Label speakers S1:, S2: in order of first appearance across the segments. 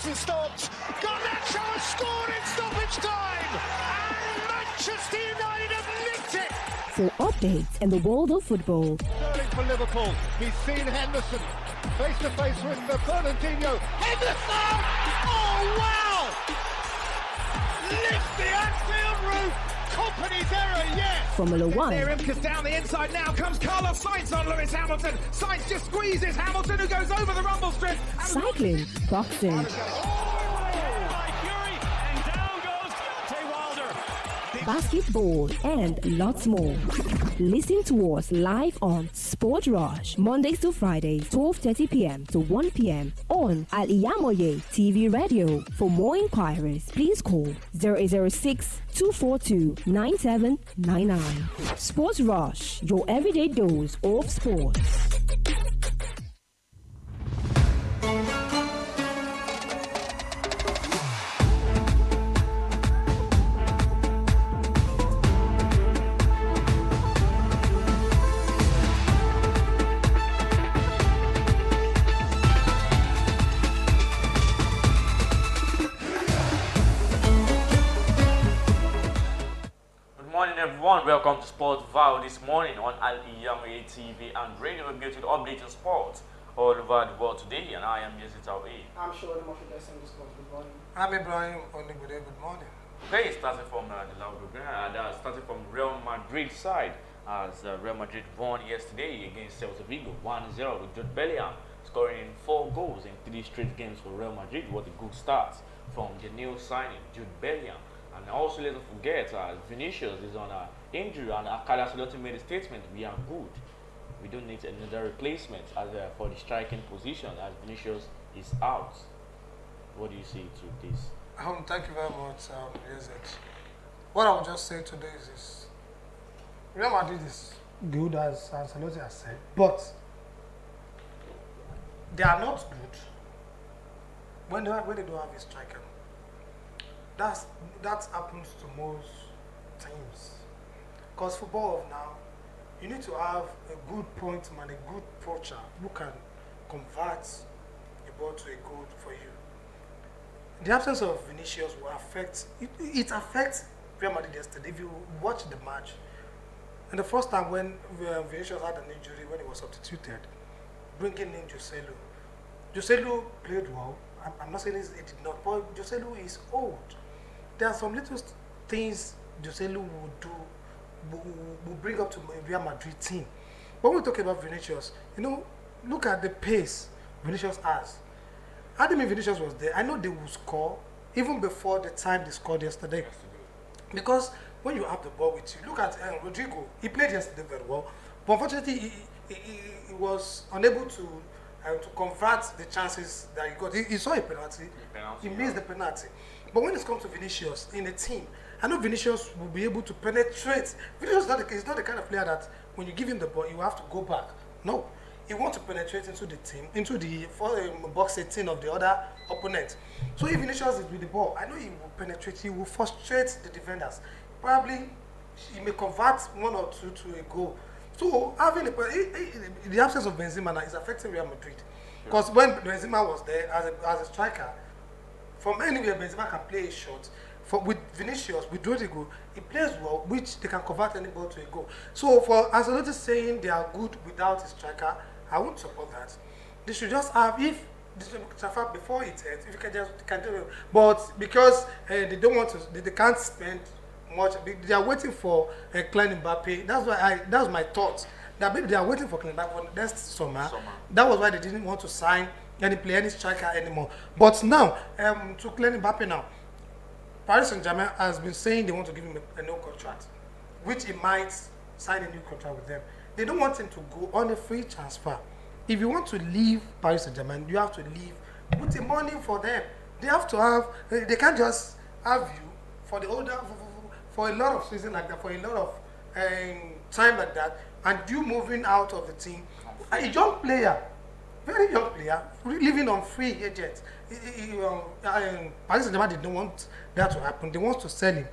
S1: hasn't stopped. Garnacho has scored in stoppage time. And Manchester United have nicked it.
S2: For updates in the world of football.
S1: Sterling for Liverpool. He's seen Henderson face to face with Fernandinho. Henderson! Oh, wow! Lift the Anfield roof. Company's error, yes.
S2: Formula One.
S1: Imka's down the inside now. Comes Carlos Sainz on Lewis Hamilton. Sainz just squeezes Hamilton, who goes over the rumble strip.
S2: Cycling. Boxing. Basketball and lots more. Listen to us live on Sport Rush, Mondays to Fridays, 12:30 p.m. to 1 p.m. on Al-IyamoyeTv Radio. For more inquiries, please call 0806-242-9799. Sport Rush, your everyday dose of sports.
S3: Everyone, welcome to Sportville this morning on Al-IyamoyeTV and radio. We'll get you the update on sports all over the world today, and I am Yesita.
S4: I'm sure the most of this good morning.
S5: I'm Ibrahim. Only good morning.
S3: Okay, starting from the starting from Real Madrid side, as Real Madrid won yesterday against Celta Vigo 1-0 with Jude Bellingham scoring 4 goals in 3 straight games for Real Madrid. What a good start from the new signing Jude Bellingham. And also, let's not forget, Vinicius is on injury, and Ancelotti made a statement: we are good. We don't need another replacement for the striking position, as Vinicius is out. What do you say to this?
S5: Thank you very much, Yazet. What I will just say today is this: Real Madrid is good, as Ancelotti has said, but they are not good when they don't have a striker. That happens to most teams. Because football of now, you need to have a good point man, a good poacher who can convert a ball to a goal for you. The absence of Vinicius will affect it affects Real Madrid yesterday. If you watch the match, and the first time when Vinicius had an injury when he was substituted, bringing in Joselu played well. I'm not saying he did not, but Joselu is old. There are some little things Joselu will do, will bring up to Real Madrid team. When we talk about Vinicius, look at the pace Vinicius has. I didn't mean Vinicius was there. I know they will score even before the time they scored yesterday. Because when you have the ball with you, look at Rodrigo. He played yesterday very well, but unfortunately he was unable to convert the chances that he got. He saw a penalty. He missed the penalty. But when it comes to Vinicius in a team, I know Vinicius will be able to penetrate. Vinicius is not the kind of player that when you give him the ball, you have to go back. No. He wants to penetrate into the team, into the box 18 of the other opponent. So if Vinicius is with the ball, I know he will penetrate, he will frustrate the defenders. Probably he may convert 1 or 2 to a goal. So having the absence of Benzema now is affecting Real Madrid. Because when Benzema was there as a striker, from anywhere Benzema can play a shot. With Vinicius, with Rodrigo, he plays well, which they can convert any ball to a goal. So for Ancelotti saying they are good without a striker, I won't support that. They should just have, if before it ends, if you can just do it. But because they don't want to, they can't spend much. They are waiting for Kylian Mbappe. That's my thought. That maybe they are waiting for Kylian Mbappe for next summer. That was why they didn't want to sign any striker anymore. But now, to Kylian Mbappe now, Paris Saint-Germain has been saying they want to give him a new contract, which he might sign a new contract with them. They don't want him to go on a free transfer. If you want to leave Paris Saint-Germain, you have to leave. Put the money for them. They have to have. They can't just have you for a lot of season like that, for a lot of time like that, and you moving out of the team. A young player, very young player, living on free agent. Paris Saint-Germain did not want that to happen. They want to sell him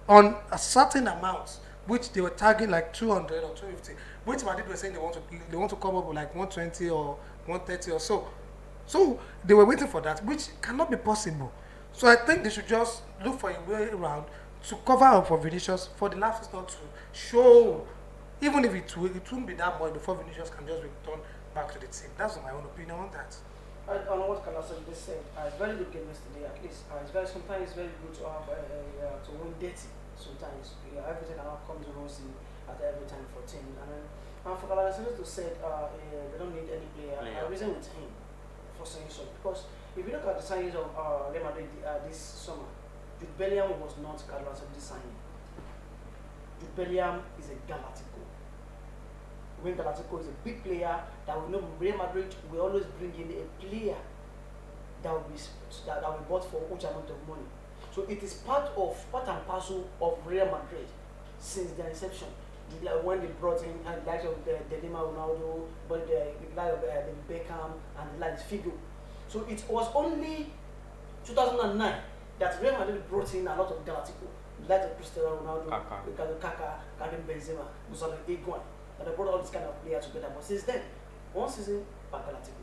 S5: on a certain amount, which they were tagging like 200 or 250, which Madrid were saying they want to come up with like 120 or 130 or so. So they were waiting for that, which cannot be possible. So I think they should just look for a way around to cover up for Vinicius for the last season to show, even if it won't be that much before Vinicius can just return back to the team. That's my own opinion on that.
S4: On what Carlos just said, it's very good game yesterday. At least sometimes it's very good to have to win dirty. Sometimes everything cannot come to rosy at every time for team. And for Carlos to say they don't need any player. I reason with him for saying so, because if you look at the signings of Real Madrid this summer, Jude Bellingham was not Carlos signing. Jude Bellingham is a Galactico. When Galactico is a big player that we know Real Madrid will always bring in a player that will be bought for huge amount of money. So it is part and parcel of Real Madrid since their inception. Like when they brought in the likes of the Lima Ronaldo, but the likes of the Beckham and the likes Figo. So it was only 2009 that Real Madrid brought in a lot of Galactico, like Cristiano Ronaldo, Ricardo Kaka, Karim Benzema, Musala Higuain. And they brought all this kind of players together. But since then, one season by Galactico.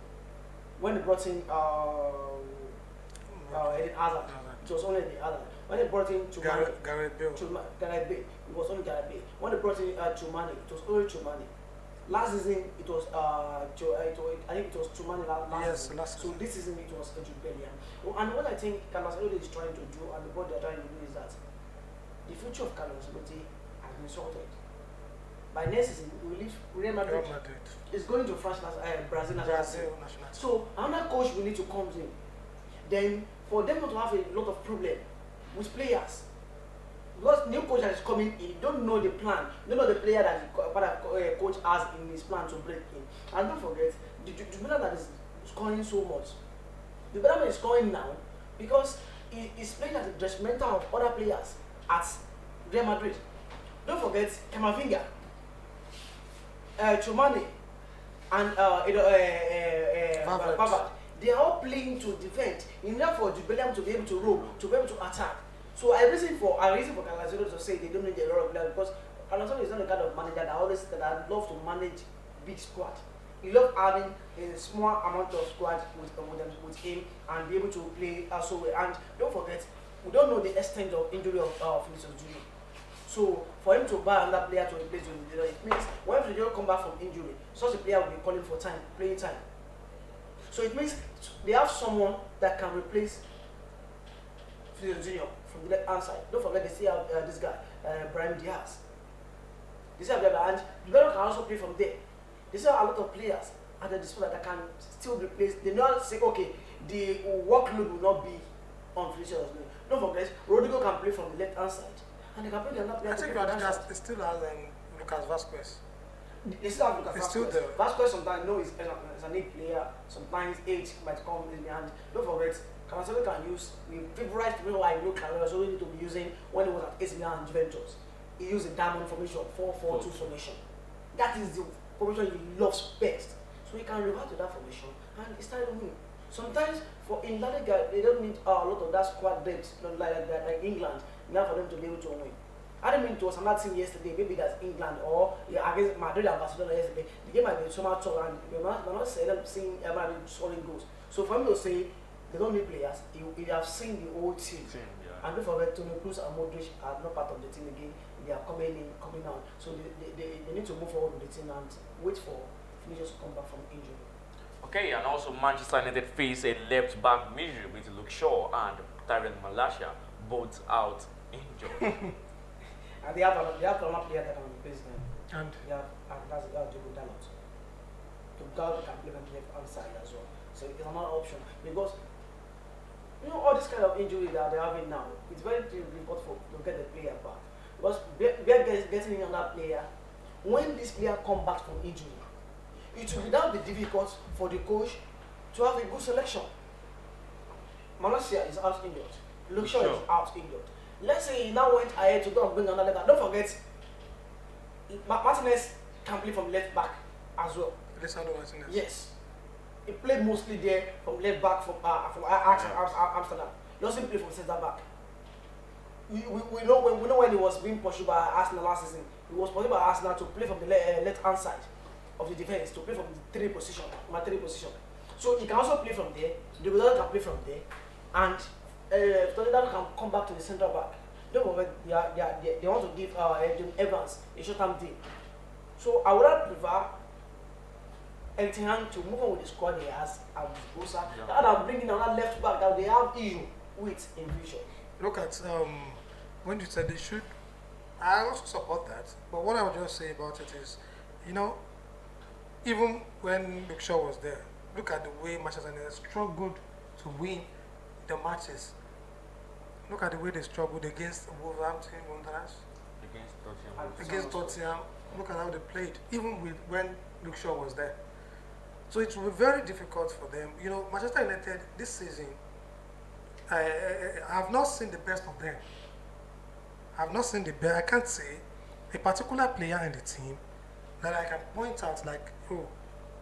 S4: When they brought in Eden Hazard, it was only the Hazard. When they brought in
S5: Gareth Bale,
S4: it was only Gareth Bale. When they brought in Chumani, it was only Chumani. Last season it was I think it was Chumani last season. So this season it was Jude Bellingham. And what I think Carlos Ancelotti is trying to do, and what they are trying to do, is that the future of Carlos Ancelotti has been sorted. By next season, we will leave Real Madrid. Is going to Brazil national team. So another coach will need to come in. Then for them not to have a lot of problem with players, because new coach that is coming in, you don't know the plan, you don't know the player that the coach has in his plan to break in. And don't forget, the player that is scoring so much, the player that is scoring now because he is playing as a detrimental of other players at Real Madrid. Don't forget Camavinga, Chumani, and Pavard. They are all playing to defend in order for Jude Bellingham to be able to roll, to be able to attack. So I reason for Carlos Ancelotti to say they don't need a lot of players, because Carlos Ancelotti is not the kind of manager that loves to manage big squad. He loves having a small amount of squad with him and be able to play so well. And don't forget, we don't know the extent of injury of Vinicius Junior. So for him to buy another player to replace him, it means when Vinicius come back from injury, such a player will be calling for playing time. So it means they have someone that can replace Vinicius Junior from the left hand side. Don't forget they still have this guy, Brahim Diaz. They still have the other, and Juventus can also play from there. They still have a lot of players at the disposal that can still replace. They not say, okay, the workload will not be on Vinicius Junior. Don't forget, Rodrigo can play from the left hand side, and they can play the other player.
S5: I think Rodrigo still has Lucas Vazquez.
S4: They still have Lucas Vazquez.
S5: Still there.
S4: Vazquez sometimes is an 8 player, sometimes age might come in behind. Don't forget, Cancelo can use the favorite player I know Cancelo need to be using when he was at AC Milan and Juventus. He used a diamond formation, 4-4-2 formation. That is the formation he loves best. So he can revert to that formation and he started winning. Sometimes in La Liga they don't need a lot of that squad depth like England, enough for them to be able to win. I don't mean it was another team yesterday, maybe that's England or against Madrid and Barcelona yesterday. The game might be so much tough and we're not seeing Madrid scoring goals. So for him to say they don't need players, you have seen the whole team. And don't forget, Toni Kroos and Modric are not part of the team again. They are coming out. So they need to move forward with the team and wait for Vinicius to come back from injury.
S3: Okay, and also Manchester United face a left back misery with Luke Shaw and Tyrone Malacia, both out injured.
S4: And they have another player that can replace them.
S5: And
S4: that's Diogo Dalot. Dalot can play on the left hand side as well. So it's another option, because you know all this kind of injury that they're having now, it's very difficult to get the player back. Because we're getting in another player, when this player come back from injury, it will now be difficult for the coach to have a good selection. Malacia is out injured. Luke Shaw is out injured. Let's say he now went ahead to go and bring another guy. Don't forget, Martinez can play from left back as well.
S5: Lisandro Martinez.
S4: Yes. He played mostly there from left back from Amsterdam. He doesn't play from centre back. We know when he was being pursued by Arsenal last season, he was pursued by Arsenal to play from the left hand side of the defense, to play from the 3 position. So he can also play from there. The Brazilian can play from there, and Tottenham can come back to the centre back. Don't forget they want to give Evans a short-term deal. So I would prefer Eric Ten Hag to move on with the squad he has and Bosa, rather than bringing another left back that they have issue with in future.
S5: Look at when you said they should, I also support that. But what I would just say about it is, you know, even when Luke Shaw was there, look at the way Manchester United struggled to win the matches. Look at the way they struggled against Wolverhampton Wanderers, against Tottenham. Look at how they played, even with when Luke Shaw was there. So it will be very difficult for them. You know, Manchester United this season, I have not seen the best of them. I have not seen the best. I can't say a particular player in the team that I can point out like, oh,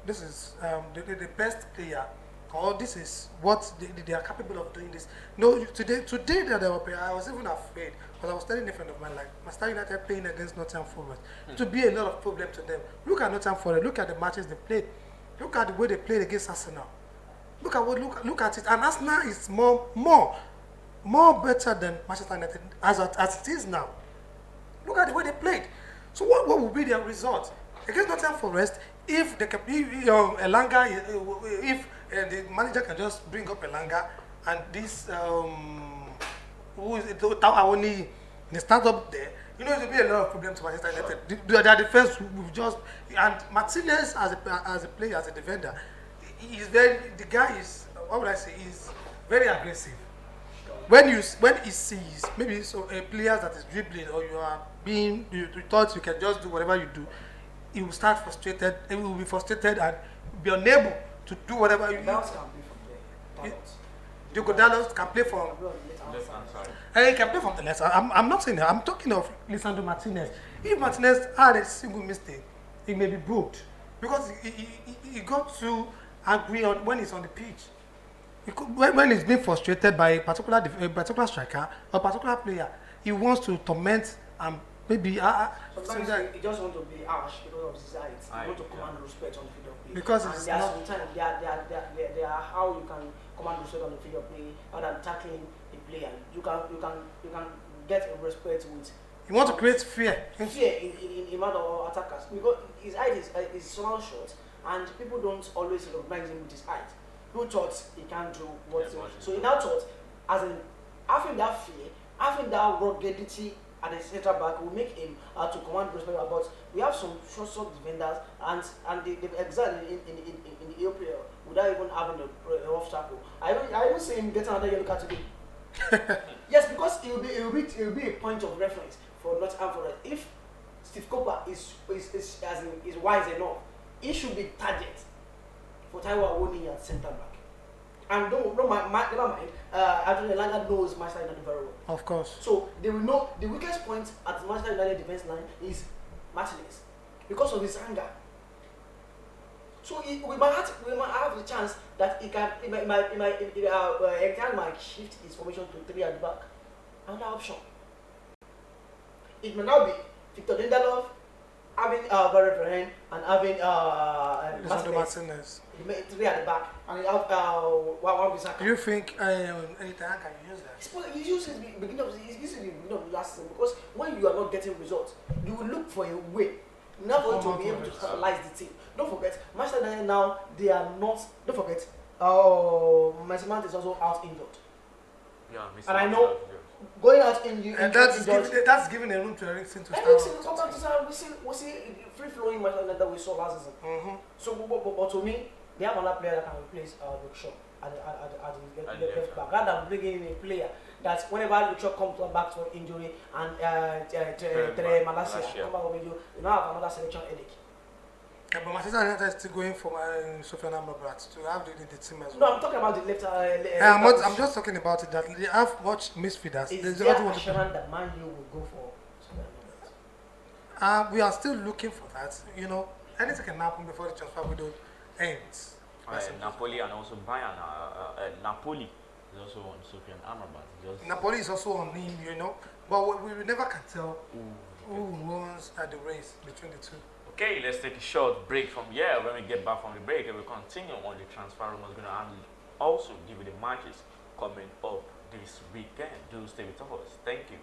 S5: this is the best player, or this is what they are capable of doing this. No, today that they were playing, I was even afraid, because I was telling a friend of mine, like, Manchester United playing against Nottingham Forest, to be a lot of problem to them. Look at Nottingham Forest, look at the matches they played, look at the way they played against Arsenal. Look at it, and Arsenal is more better than Manchester United as it is now. Look at the way they played. So what will be their result against Nottingham Forest if they can, Elanga, if the manager can just bring up Elanga and this who is it, Awoni, they start up there. You know, it will be a lot of problems to Manchester United. Their defense will just, and Martinez as a player, as a defender, the guy is, what would I say, is very aggressive. When he sees maybe a player that is dribbling, or you thought you can just do whatever you do, he will start frustrated. He will be frustrated and be unable to do whatever you do.
S4: Dallas can play from there.
S5: Diogo Dallas can play from
S3: Left-hand side.
S5: he can play from the left. I'm not saying that. I'm talking of Lisandro Martinez. If Martinez had a single mistake, he may be booked, because he got too angry when he's on the pitch. When he's being frustrated by a particular striker or particular player, he wants to torment and maybe
S4: sometimes he just want to be harsh because of his height. He want to command respect on the field of play.
S5: Because
S4: and
S5: it's
S4: there are
S5: not,
S4: sometimes there are how you can command respect on the field of play rather than tackling the player. You can get a respect with.
S5: you want to create fear.
S4: Fear in matter of attackers, because his height is somehow short, and people don't always recognize him with his height. People thought he can't do what so he now thought, as in having that fear, having that ruggedity at the centre back will make him to command respect. But we have some short defenders, and they've excelled in the EPL without even having a rough tackle. I even see him getting another yellow card today. Yes, because it will be a point of reference for Nottingham Forest. If Steve Cooper is wise enough, he should be target for Taiwo Awoniyi at centre back. And never mind. Actually, Elanga knows Manchester United very well.
S5: Of course.
S4: So they will know the weakest point at the Manchester United defense line is Martinez, because of his anger. So we might have the chance that he might shift his formation to 3 at the back. Another option. It may now be Victor Lindelof having Verreeren and having Martinez. 3 at the back, and you have Wan-Bissaka.
S5: Do you think anything can use that?
S4: He used it the beginning of the last season, because when you are not getting results, you will look for a way now to be able to stabilize the team. Don't forget, Manchester United now, they are not. Don't forget, Mason Mount is also out injured.
S3: Yeah,
S4: and I know going out injured.
S5: And that's giving a room to Eriksen to start.
S4: Eriksen come back to start. We see free flowing Manchester United that we saw last season. So, but to me, they have another player that can replace Luke Shaw at the left back, rather than bringing in a player that whenever Luke Shaw comes back from injury and Malaysia come back from injury, you now have another selection headache.
S5: Yeah, but Manchester United is still going for Sofiane Amrabat to have the team as well.
S4: No, I'm talking about the left.
S5: I'm just talking about it, that they have much midfielders.
S4: Is there a assurance that Man U will go for Sofiane Amrabat?
S5: We are still looking for that. You know, anything can happen before the transfer window ends.
S3: Napoli and also Bayern. Napoli is also on Sofiane Amrabat.
S5: Napoli is also on him, you know, but we never can tell who runs at the race between the two.
S3: Okay, let's take a short break from here. When we get back from the break, we'll continue on the transfer rumors going on and also give you the matches coming up this weekend. Do stay with us. Thank you.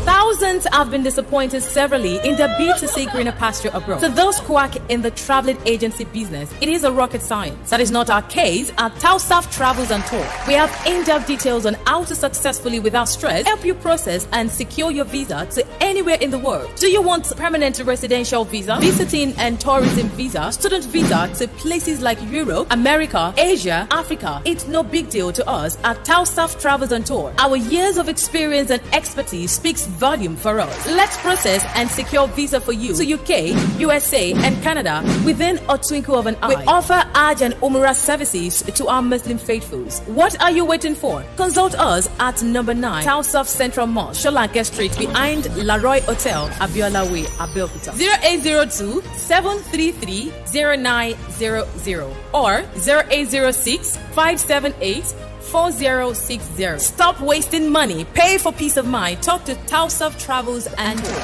S6: Thousands have been disappointed severally in their bid to seek greener pasture abroad. To those quack in the traveling agency business, it is a rocket science. That is not our case at Tausaf Travels and Tour. We have in-depth details on how to successfully, without stress, help you process and secure your visa to anywhere in the world. Do you want permanent residential visa, visiting and tourism visa, student visa to places like Europe, America, Asia, Africa? It's no big deal to us at Tausaf Travels and Tour. Our years of experience and expertise speaks volume for us. Let's process and secure visa for you to UK, USA, and Canada within a twinkle of an eye. We offer Hajj and Umrah services to our Muslim faithfuls. What are you waiting for? Consult us at number 9 Tausaf Central Mall, Sholanke Street, behind Laroy Hotel, Abiola Way, Abeokuta. 0802 733 0900 or 0806 578 4060. Stop wasting money. Pay for peace of mind. Talk to Tausaf Travels and Tour.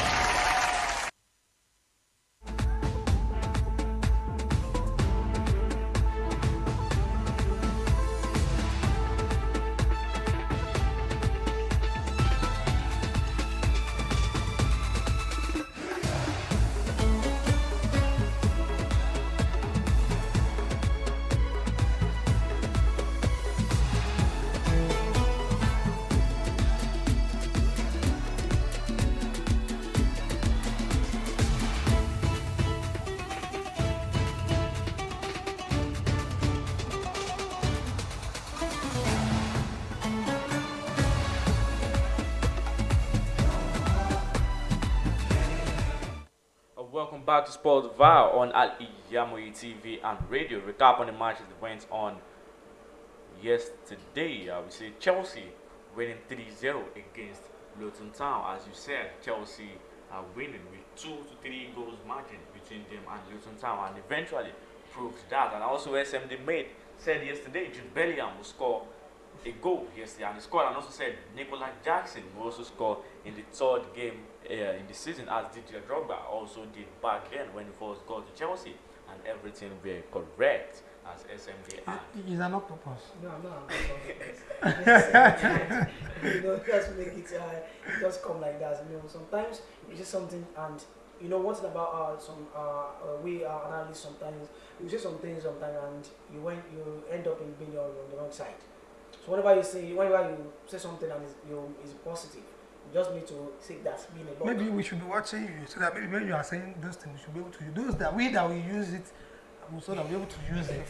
S3: Welcome back to Sportville on Al-IyamoyeTv and radio. Recap on the matches that went on yesterday. We see Chelsea winning 3-0 against Luton Town. As you said, Chelsea are winning with 2 to 3 goals margin between them and Luton Town, and eventually proved that. And also SMD mate said yesterday Jude Bellingham will score a goal yesterday, and he scored, and also said Nicola Jackson will also score in the third game in the season, as Didier Drogba also did back then when he first got to Chelsea, and everything were correct as SMD.
S5: Is that not purpose?
S4: No, you know, just make it just come like that. You know, sometimes you say something, and you know one thing about we are analysts. Sometimes you say some things sometimes, and you end up in being on the wrong side. So whenever you say something and is positive, you just need to take that being a lot.
S5: Maybe we should be watching you so that maybe when you are saying those things, you should be able to use those that we use it, so that we're able to use it.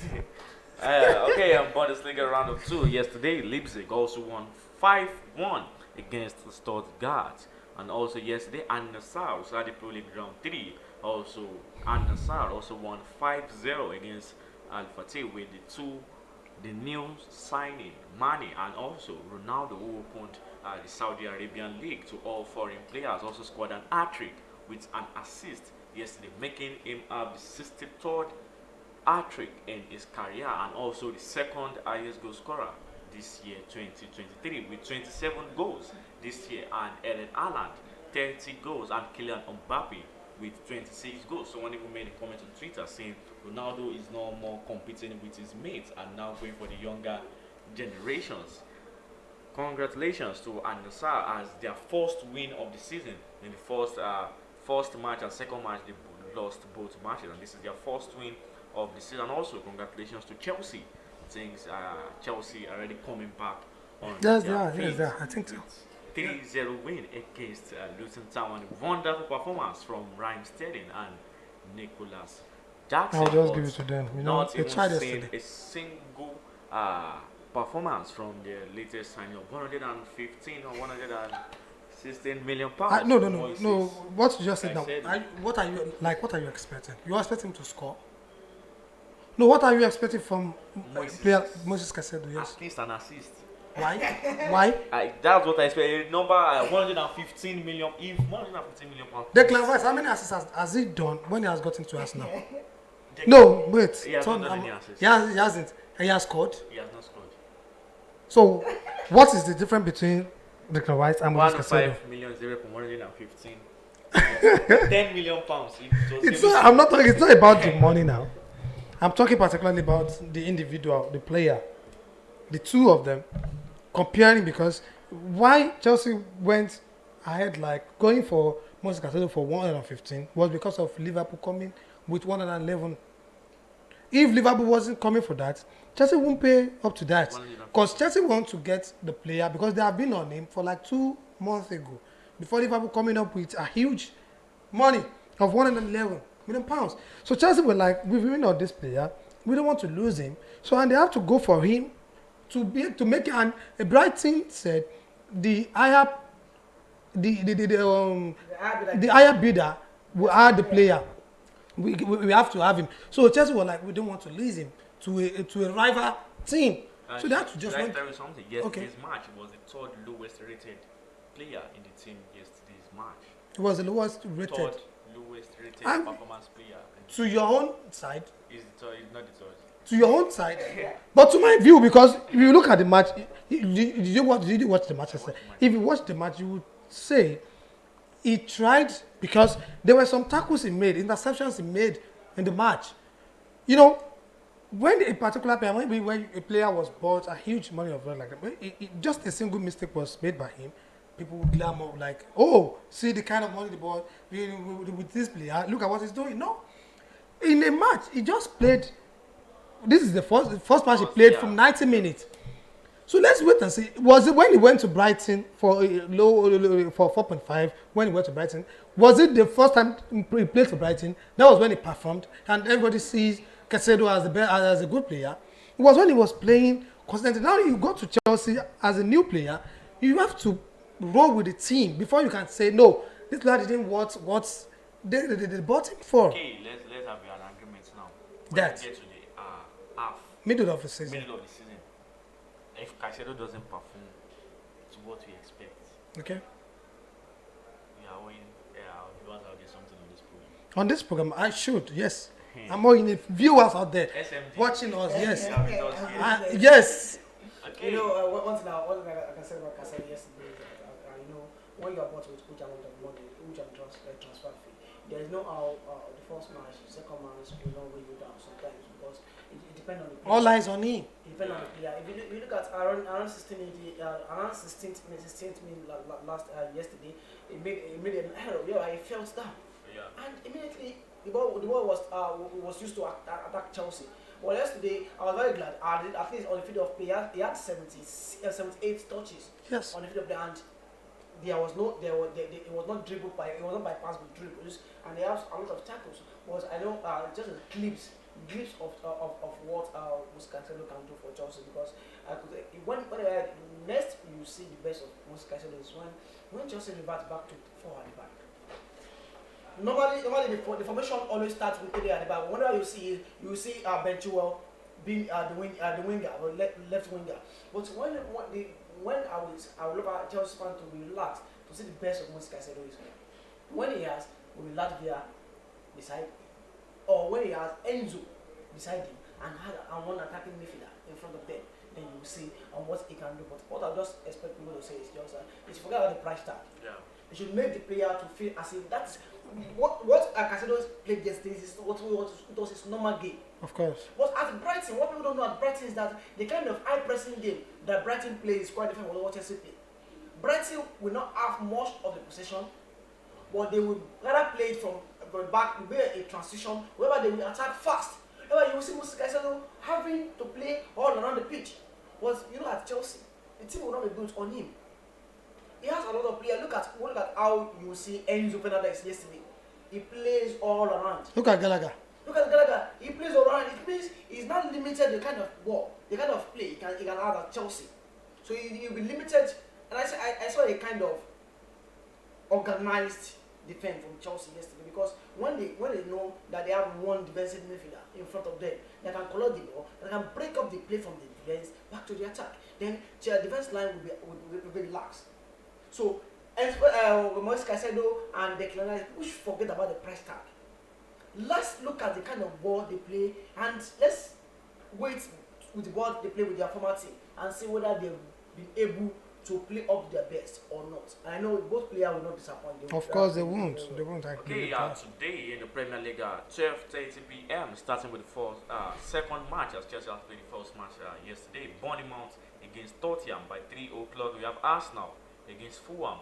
S3: Okay, Bundesliga round of 2. Yesterday, Leipzig also won 5-1 against Stuttgart. And also yesterday, Al-Nassr, Saudi Pro League round 3. Also, Al-Nassr also won 5-0 against Al-Fateh with the new signing, Mane and also Ronaldo, who opened the Saudi Arabian League to all foreign players, also scored an hat-trick with an assist yesterday, making him have the 63rd hat-trick in his career and also the second highest goal scorer this year, 2023, with 27 goals this year, and Erling Haaland 30 goals, and Kylian Mbappe with 26 goals. Someone even made a comment on Twitter saying Ronaldo is no more competing with his mates and now going for the younger generations. Congratulations to Al-Nassr as their first win of the season. In the first match and second match, they lost both matches, and this is their first win of the season. Also, congratulations to Chelsea. Things Chelsea already coming back on
S5: Yes,
S3: their
S5: yeah,
S3: feet.
S5: yes, I think so.
S3: 3-0 win against Luton Town. Wonderful performance from Raheem Sterling and Nicholas Jackson.
S5: I'll just
S3: but
S5: give it to them. You know,
S3: not
S5: they
S3: even
S5: tried
S3: seen
S5: yesterday.
S3: a single performance from the latest signing of 115 or 116 million pounds.
S5: No. What you just said
S3: I
S5: now?
S3: said
S5: What are you expecting? You are expecting him to score? No, what are you expecting from player Moses Caicedo? Yes.
S3: At least an assist.
S5: Why? Why?
S3: That's what I expect. Number 115 million. If 115 million pounds.
S5: Declan Rice, how many assists has he done when he has gotten to us now? No, wait.
S3: He has not done any assists.
S5: He hasn't. He has scored.
S3: He has not scored.
S5: So, what is the difference between Declan Rice and Moses Caicedo?
S3: 1.5 million 115. 10 million pounds.
S5: I'm not talking. It's not about the money now. I'm talking particularly about the individual, the player, the two of them, comparing, because why Chelsea went ahead like going for Moses Caicedo for 115 was because of Liverpool coming with 111. If Liverpool wasn't coming for that, Chelsea won't pay up to that, because Chelsea want to get the player because they have been on him for like 2 months ago before Liverpool coming up with a huge money of 111 million pounds. So Chelsea were like, we've been on this player, we don't want to lose him, so and they have to go for him to make it. And a Brighton said the higher bidder will add the player. We have to have him. So Chelsea were like, we don't want to lose him to a rival team. So they have to just
S3: tell you something. Yesterday's
S5: Okay.
S3: match was the third lowest rated player in the team. Yesterday's match.
S5: It was the lowest rated.
S3: Third lowest rated
S5: And
S3: performance player.
S5: To your own side.
S3: Is the third? Is not the third.
S5: To your own side, but to my view, because if you look at the match, did you watch the match? If you watch the match, you would say he tried, because there were some tackles he made, interceptions he made in the match. You know, when a particular player, maybe when a player was bought a huge money of like that, just a single mistake was made by him, people would glamour like, oh, see the kind of money they bought with this player. Look at what he's doing. No, in a match, he just played. This is the first match he played from 90 minutes. So let's wait and see. Was it when he went to Brighton for for 4.5? When he went to Brighton, was it the first time he played for Brighton? That was when he performed, and everybody sees Caicedo as a good player. It was when he was playing constantly. Now you go to Chelsea as a new player, you have to roll with the team before you can say no. This player didn't what they bought him for.
S3: Okay, let's have an agreement now. When
S5: That.
S3: we get to the half
S5: Middle of the season.
S3: middle of the season, if Caicedo doesn't perform to what we expect,
S5: Okay.
S3: we are owing viewers out there something on this program.
S5: On this program, I should, yes. I'm all in the viewers out there
S3: SMG.
S5: watching us, yes.
S3: Yeah, with us here.
S5: Yes.
S3: Okay.
S4: You know, one thing I can say about Caicedo yesterday is that, you know, when you are bought with huge amount of money, huge amount of transfer fee, there is no how the first match, the second match will not weigh you down sometimes, because it depends on the player.
S5: All eyes on him.
S4: It depends on the player. If you look at around 16th minute last yesterday, he made an error. Yeah, he fell down.
S3: Yeah.
S4: And immediately the ball was used to attack Chelsea. Well, yesterday I was very glad. At least on the field of play, he had 78 touches.
S5: Yes.
S4: On the field of play, and it was not dribbled by, it was not bypassed with dribbles, and they have a lot of tackles. But I know just the clips glimpse of what Cancelo can do for Chelsea, because when next you see the best of Cancelo is when Chelsea reverts back to 4 at the back. Normally the formation always starts with 3 at the back. Whenever you see Ben Chilwell being the winger or left winger, but when I will look at Chelsea fan to relax to see the best of Cancelo is when he has Latvia beside him, or when he has Enzo beside him and one attacking midfielder in front of them, then you will see what he can do. But what I just expect people to say is just is forget about the price tag.
S3: Yeah.
S4: They should make the player to feel as if that's what Cancelo played yesterday is what it was his normal game.
S5: Of course.
S4: But at Brighton, what people don't know at Brighton is that the kind of high pressing game that Brighton plays is quite different from what Chelsea play. Brighton will not have much of the possession, but they will rather play it from back, will be a transition, whereby they will attack fast. Whereby you will see Cancelo having to play all around the pitch. But at Chelsea, the team will not be built on him. He has a lot of players. Look at how you see Enzo Fernandez yesterday. He plays all around.
S5: Look at Gallagher.
S4: He plays all around. It means he's not limited the kind of ball, the kind of play he can have at Chelsea. So he'll be limited. And I saw a kind of organized defense from Chelsea yesterday, because when they know that they have one defensive midfielder in front of them that can collect the ball, that can break up the play from the defense back to the attack, then their defense line will be relaxed. So, Moise Caicedo and Declan Rice, we should forget about the price tag. Let's look at the kind of ball they play, and let's wait with the ball they play with their former team and see whether they've been able to play up their best or not. And I know both players will not disappoint.
S5: Of course they won't. They won't.
S3: Okay, today in the Premier League, 12:30 p.m. starting with the second match, as Chelsea has played the first match yesterday. Bournemouth against Tottenham by 3 o'clock. We have Arsenal against Fulham,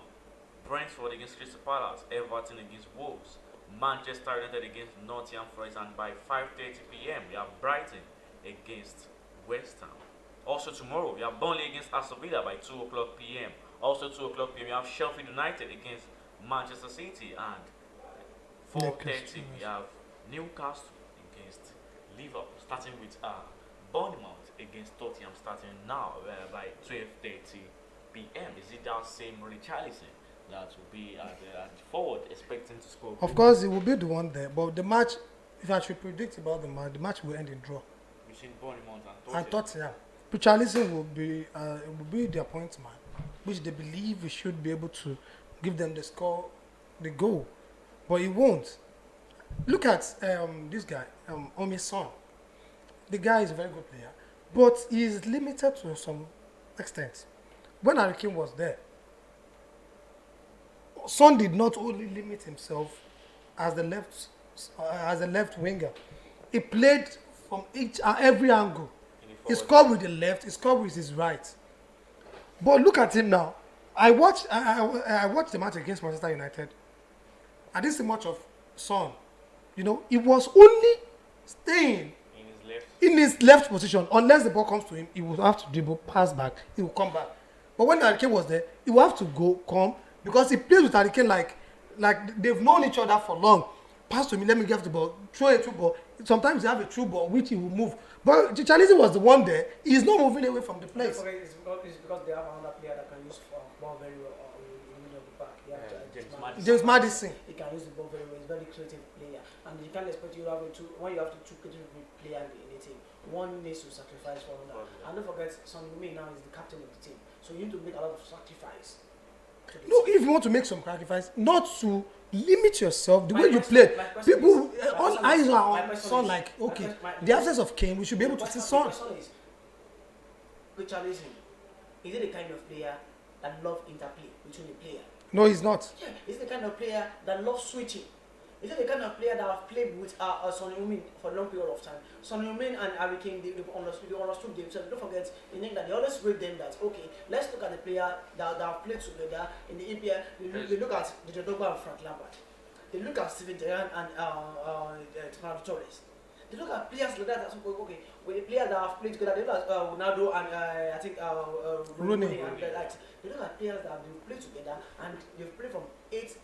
S3: Brentford against Crystal Palace, Everton against Wolves, Manchester United against Nottingham Forest, and by 5:30 p.m. we have Brighton against West Ham. Also tomorrow we have Burnley against Aston Villa by 2 o'clock p.m. Also 2 o'clock p.m. we have Sheffield United against Manchester City, and 4:30 we have Newcastle against Liverpool. Starting with Bournemouth against Tottenham starting now by 12:30 p.m. Is it that same Richarlison that will be at forward expecting to score?
S5: Of course, it will be the one there. But the match, if I should predict about the match will end in draw.
S3: Between Bournemouth and
S5: Tottenham. Richarlison will be their point man, which they believe we should be able to give them the goal. But he won't. Look at this guy, Omi's son. The guy is a very good player, but he is limited to some extent. When Harry Kane was there, Son did not only limit himself as the left winger. He played from every angle. He scored with the left. He scored with his right. But look at him now. I watched the match against Manchester United. I didn't see much of Son. He was only staying in his left position. Unless the ball comes to him, he will have to dribble, pass back. He will come back. But when Harry Kane was there, he will have to come, because he plays with Harry Kane like they've known each other for long. Pass to me, let me get the ball, throw a through ball. Sometimes they have a through ball which he will move. But Richarlison was the one there. He's not moving away from the place.
S4: It's because they have another player that can use ball very well in the middle of the back.
S5: James Maddison.
S4: He can use the ball very well. He's a very creative player, and you can't expect you to have when you have two creative players in the team. One needs to sacrifice for another. And don't forget, Son Heung-min now is the captain of the team, so you need to make a lot of sacrifice.
S5: No, if you want to make some sacrifice, not to limit yourself the way you play. People, all eyes are on Son. The absence of Kane, we should be able to see Son.
S4: Richarlison, is he the kind of player that loves interplay between the player?
S5: No, he's not.
S4: Yeah, is he the kind of player that loves switching? Is he the kind of player that have played with Son Heung-min for a long period of time? Son Heung-min and Harry Kane, they've understood themselves. Don't forget, in England, they always rate them that, okay, let's look at the player that have played together in the EPL. They look at the Drogba and Frank Lampard. They look at Steven Gerrard and Fernando Torres. They look at players like that. Okay, with the players that have played together, they look at Ronaldo and Rooney and the likes. They look at players that have played together and they've played from 8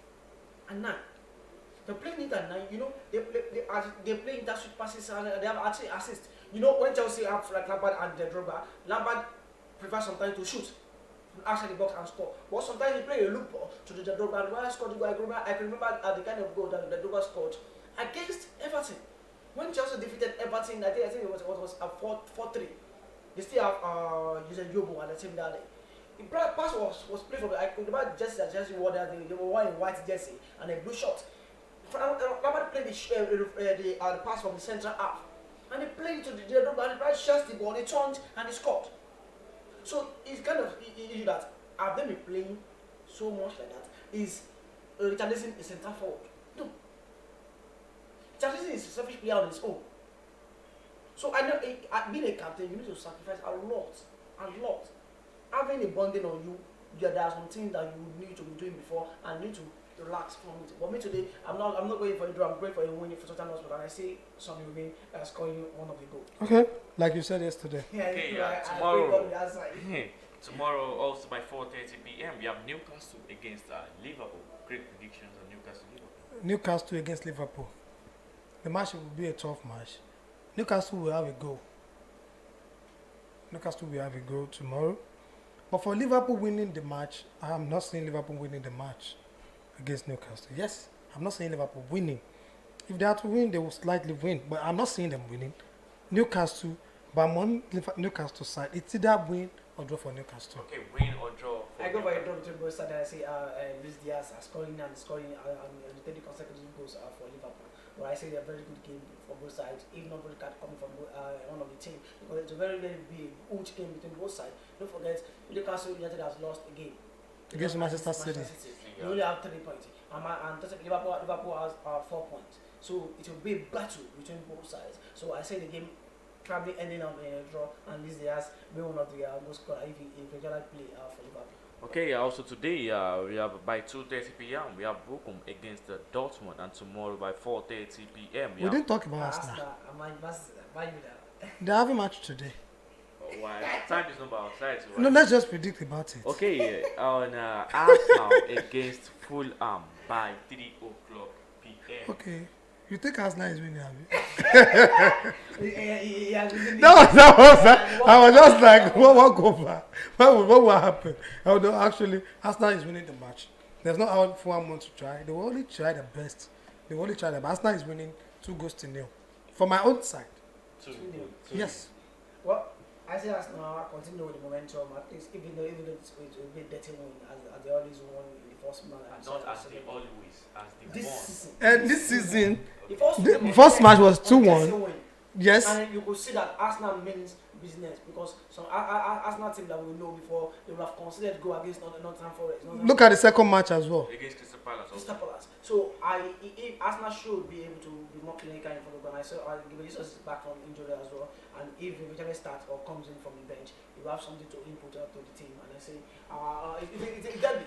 S4: and 9. They're playing it at 9. You know, they play in that sweet passes and they have actually assist. You know, when Chelsea have like Lampard and the Drogba, Lampard prefers sometimes to shoot outside the box and score. But sometimes he play a loop ball to the Drogba. And when I scored the goal, I can remember the kind of goal that the Drogba scored against Everton. When Chelsea defeated Everton, I think it was a 4-3. They still have Jose Yobo at the team that day. The pass was played from, I could remember jersey that Chelsea wore that they were wearing white jersey and a blue short. Lampard played the pass from the central half. And he played it to the Drogba and the shots the ball, he turned and he scored. So it's kind of issue that have they been playing so much like that? Is Richarlison a centre forward? No. Richarlison is a selfish player on his own. So I know being a captain, you need to sacrifice a lot. Having a bonding on you, there are some things that you need to be doing before and need to relax from it. But me today, I'm not going for a draw. I'm going for a win for Tottenham Hotspur, and I see Sonny will be scoring one of the goals.
S5: Okay, like you said yesterday.
S3: Okay, tomorrow also by 4:30 p.m. we have Newcastle against Liverpool. Great predictions on Liverpool.
S5: Newcastle against Liverpool. The match will be a tough match. Newcastle will have a goal. Newcastle will have a goal tomorrow. But for Liverpool winning the match, I am not saying Liverpool winning the match against Newcastle. Yes, I'm not saying Liverpool winning. If they are to win, they will slightly win. But I'm not saying them winning. Newcastle, but I'm on Newcastle side. It's either win or draw for Newcastle.
S3: Okay, win or draw.
S4: I go by a draw between both sides. I say Luis Diaz are scoring and 30 consecutive goals for Liverpool. But I say they're very good game for both sides. If not really coming from one of the team, because it's a very big, huge game between both sides. Don't forget, Newcastle United has lost a game
S5: Against Manchester City.
S4: They only have 3 points, and Liverpool has 4 points. So it will be a battle between both sides. So I say the game probably ending up in a draw, and this has been one of the goal scorer if he regularly play for Liverpool.
S3: Okay, also today we have by 2:30 p.m. we have Bochum against Dortmund, and tomorrow by 4:30 p.m.
S5: We didn't talk about Arsenal.
S4: Arsenal.
S5: They have a match today.
S3: Why? Time is not by our side. So
S5: No, let's just predict about it.
S3: okay, on Arsenal against Fulham by 3 o'clock p.m.
S5: Okay. You think Arsenal is winning, have
S4: Yeah,
S5: No, I was just like, what go back? What will happen? Actually, Arsenal is winning the match. There's no how Fulham want to try. They will only try the best. They will only try the best. Arsenal is winning 2-0 for my own side.
S3: 2-0.
S5: Yes.
S4: Well, I say Arsenal continue with the momentum. At least even though it's a bit dirty win as they always won in the first match.
S3: Not as they always, as they
S4: This
S3: won.
S4: season.
S5: And this season,
S4: The
S5: first match was 2-1. Yes.
S4: And you could see that Arsenal means business because some Arsenal team that we know before they would have considered go against Nottingham Forest.
S5: Look at the second match as well.
S3: Against Crystal Palace.
S4: Crystal Palace. So Arsenal should be able to be more clinical in front of Ghana. So Jesus is back from injury as well, and if he eventually starts or comes in from the bench, he will have something to input to the team. And I say it's a derby.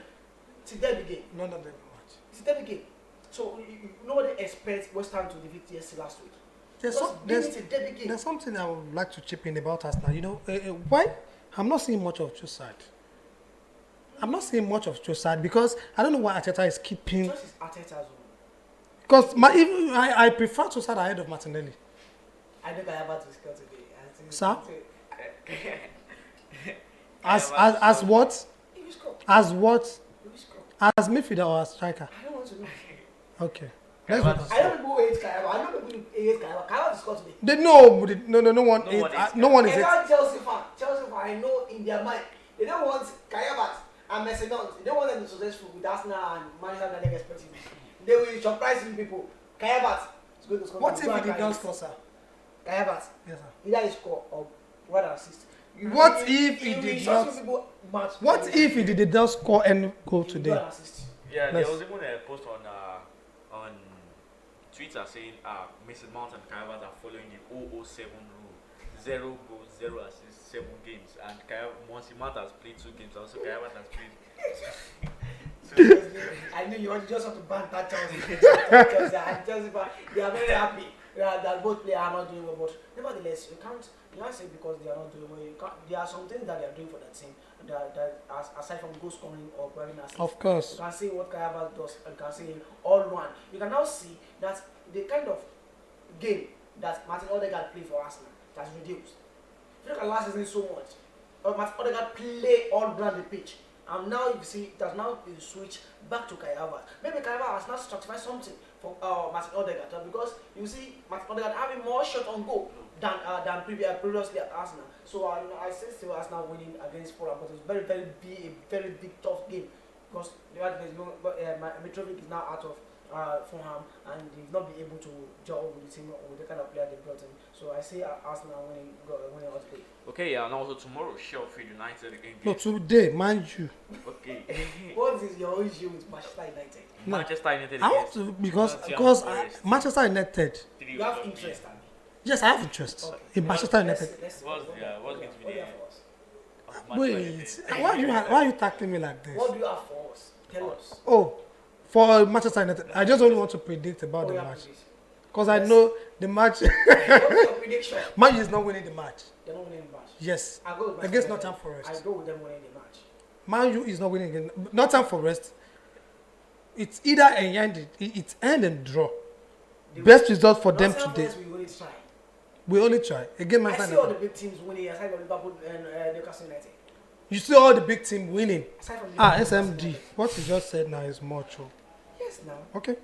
S4: It's a derby game.
S5: Not a derby match.
S4: It's a derby game. So nobody expects West Ham to defeat TSC last week.
S5: There's something I would like to chip in about Arsenal. You know, why? I'm not seeing much of Trossard. I'm not seeing much of Trossard because I don't know why Arteta is keeping.
S4: Choice is Arteta's own.
S5: Because I prefer Trossard ahead of Martinelli.
S4: I think I have to score today.
S5: Sir? As what?
S4: He will score.
S5: As what?
S4: He will score.
S5: As midfielder or as striker?
S4: I don't want to know.
S5: Okay.
S4: I don't know who hates Kayaba. I don't know who hates Kayaba. Kayaba will score today.
S5: No one is it.
S4: Chelsea fan, I know in their mind, they don't want Kayaba and Mercedes. They don't want them to be successful with Arsenal and Manchester United expecting. They will surprise you people. Kayaba is going to score.
S5: What if he did not score, sir?
S4: Kayaba.
S5: Yes, sir.
S4: Either he score or what assist.
S5: What if he did not? What if he did not score and go today?
S3: Yeah, there was even a post on Twitter saying Mason Mount and Kayaba are following the 007 rule. 0 goals, 0 assists, 7 games. And Mason Mount has played 2 games, also Kayaba has played.
S4: I knew you just have to ban that Chelsea. Chelsea, they are very happy that both players are not doing well. But nevertheless, you can't You can't say because they are not doing well. There are some things that they are doing for the team that aside from goal scoring or providing assists.
S5: Of course.
S4: You can see what Kayaba does. You can see all one. You can now see that the kind of game that Martin Odegaard played for Arsenal has reduced. If you look at last season so much, Martin Odegaard play all round the pitch. And now you see it has now been switched back to Kai Havertz. Maybe Kai Havertz has now structured something for Martin Odegaard because you see Martin Odegaard having more shots on goal than previously at Arsenal. So I say still Arsenal winning against Fulham, but it's very big tough game because Mitrovic is now out of Fulham and they've not been able to gel with the team or with the kind of player they brought in. So I say Arsenal winning ultimately.
S3: Okay, and also tomorrow, Sheffield United against.
S5: No, today, mind you.
S3: Okay.
S4: What is your issue with Manchester United?
S5: No.
S3: Manchester United
S5: I want
S3: against
S5: to because Manchester United.
S4: You have interest, Andy.
S5: Yes, I have interest in Manchester United.
S3: What's going to be the
S5: Wait, why are you tackling me like this?
S4: What do you have for us? Tell us.
S5: Oh, for Manchester United, I just only want to predict about the match because I know the match.
S4: What's your prediction?
S5: Man U is not winning the match.
S4: They're not winning the match.
S5: Yes,
S4: I go with
S5: against
S4: Manchester
S5: Nottingham
S4: United.
S5: Forest.
S4: I go with them winning the match.
S5: Man U is not winning again. Nottingham Forest. It's either it's end and draw. Best result for them today.
S4: We only try.
S5: We only try again.
S4: I
S5: Manchester
S4: see all the
S5: United.
S4: big teams winning aside from Liverpool and Newcastle United.
S5: You see all the big team winning.
S4: Aside from Liverpool,
S5: SMD. What you just said now is more true.
S4: Yes, now.
S5: Okay.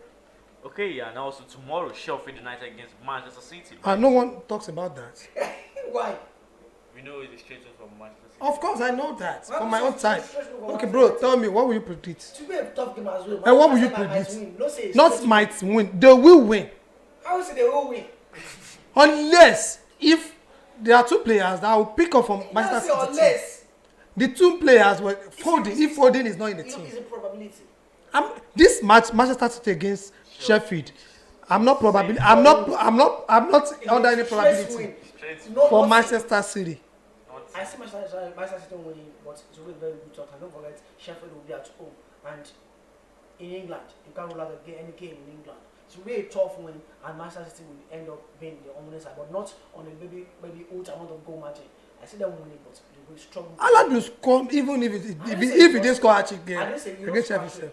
S3: Okay, and also tomorrow, Sheffield United against Manchester City.
S5: No one talks about that.
S4: Why?
S3: We know it's straight from Manchester City.
S5: Of course, I know that
S4: Well,
S5: from my own time.
S4: well,
S5: Okay, bro, tell me what will you predict?
S4: To be a tough game as well.
S5: And what will you
S4: Manchester might
S5: predict?
S4: win. No say it's
S5: Not
S4: straight.
S5: might win. They will win.
S4: I would say they will win.
S5: Unless if there are two players that will pick up from
S4: Don't
S5: Manchester
S4: say
S5: City. team.
S4: unless.
S5: The two players were Foden. If Foden is not in the
S4: It's
S5: team,
S4: a probability.
S5: this match Manchester City against Sheffield. I'm not under any probability for Manchester City.
S4: I see Manchester City winning, but it's always very good talk. And don't forget, Sheffield will be at home. And in England, you can't rule out any game in England. It will be a tough win, and Manchester City will end up being the ominous side, but not on a maybe huge amount of goal margin. I see them winning, but they will struggle.
S5: Haaland will score even if he didn't score a chick game against Sheffield.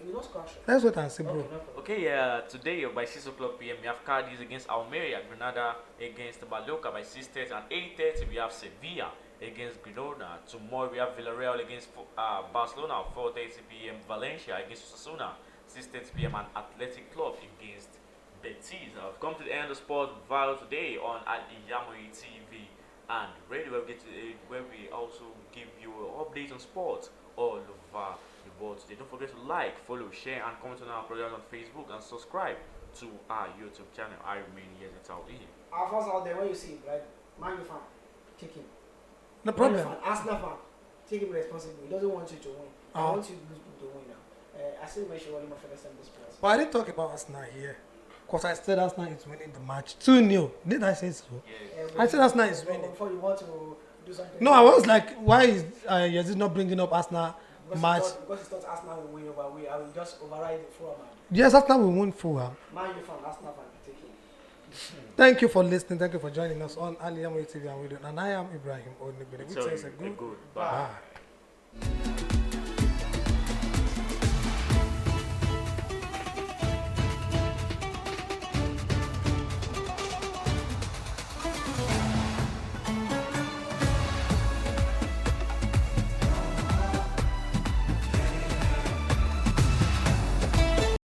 S5: That's what I'm saying, bro.
S3: Okay, today by 6 o'clock p.m. we have Cadiz against Almeria, Granada against Mallorca by 6:30, and 8:30 we have Sevilla against Girona. Tomorrow we have Villarreal against Barcelona, 4:30 p.m. Valencia against Osasuna, 6:30 p.m. and Athletic Club against Betis. I've come to the end of Sport Viral today on Al-IyamoyeTv and radio, where we also give you updates on sports all over the world today. Don't forget to like, follow, share, and comment on our program on Facebook and subscribe to our YouTube channel. I remain here at Al-Iya.
S4: Our fans out there, when you see him, like, Man U fan, take him.
S5: No problem.
S4: Man U fan, Arsenal fan, take him responsibly. He doesn't want you to win. I want you to win now. I still make sure what you my first time this place.
S5: But I didn't talk about Arsenal here. Because I said Arsenal is winning the match 2-0. Did I say so?
S3: Yes.
S5: I said Arsenal is winning.
S4: Before you want to do something.
S5: No, I was like, why is Yazid not bringing up Arsenal match?
S4: Because he thought Arsenal will win over we. I will just override it for a man.
S5: Yes, Arsenal will win Fulham.
S4: Man U fan, Arsenal fan, take him.
S5: Thank you for listening. Thank you for joining us on Al-IyamoyeTv and radio. And I am Ibrahim Odnibene.
S3: It's a good.
S5: Bye.